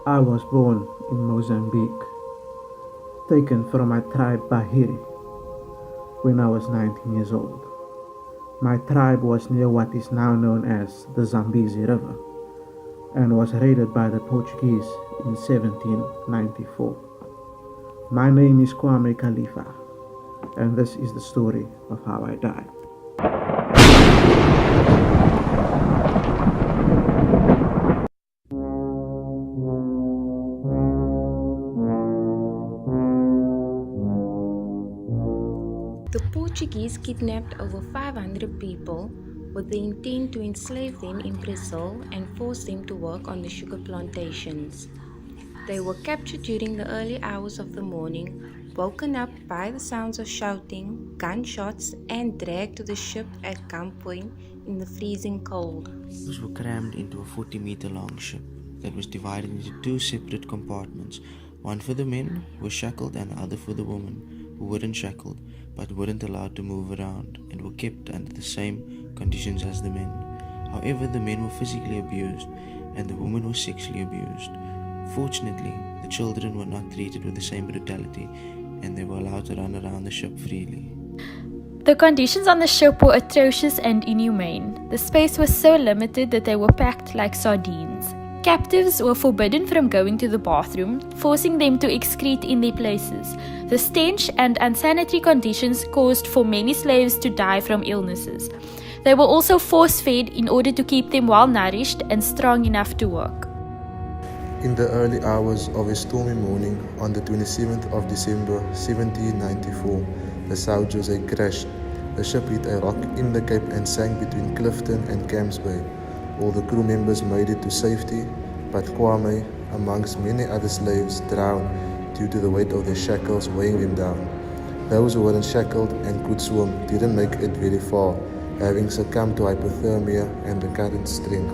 I was born in Mozambique, taken from my tribe Bahiri when I was 19 years old. My tribe was near what is now known as the Zambezi River and was raided by the Portuguese in 1794. My name is Kwame Khalifa, and this is the story of how I died. The Portuguese kidnapped over 500 people with the intent to enslave them in Brazil and force them to work on the sugar plantations. They were captured during the early hours of the morning, woken up by the sounds of shouting, gunshots, and dragged to the ship at gunpoint in the freezing cold. Those were crammed into a 40-meter long ship that was divided into two separate compartments, one for the men who were shackled and the other for the women who weren't shackled but weren't allowed to move around and were kept under the same conditions as the men. However, the men were physically abused and the women were sexually abused. Fortunately, the children were not treated with the same brutality and they were allowed to run around the ship freely. The conditions on the ship were atrocious and inhumane. The space was so limited that they were packed like sardines. Captives were forbidden from going to the bathroom, forcing them to excrete in their places. The stench and unsanitary conditions caused for many slaves to die from illnesses. They were also force-fed in order to keep them well-nourished and strong enough to work. In the early hours of a stormy morning on the 27th of December 1794, the Sao Jose crashed. The ship hit a rock in the cape and sank between Clifton and Camps Bay. All the crew members made it to safety, but Kwame, amongst many other slaves, drowned due to the weight of their shackles weighing them down. Those who weren't shackled and could swim didn't make it very far, having succumbed to hypothermia and the current strength.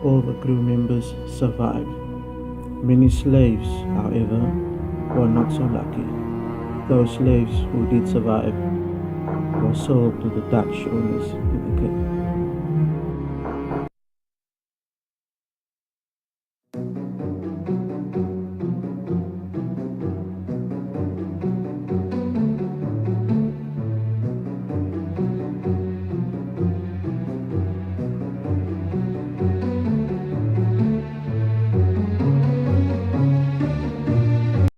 All the crew members survived. Many slaves, however, were not so lucky. Those slaves who did survive were sold to the Dutch owners in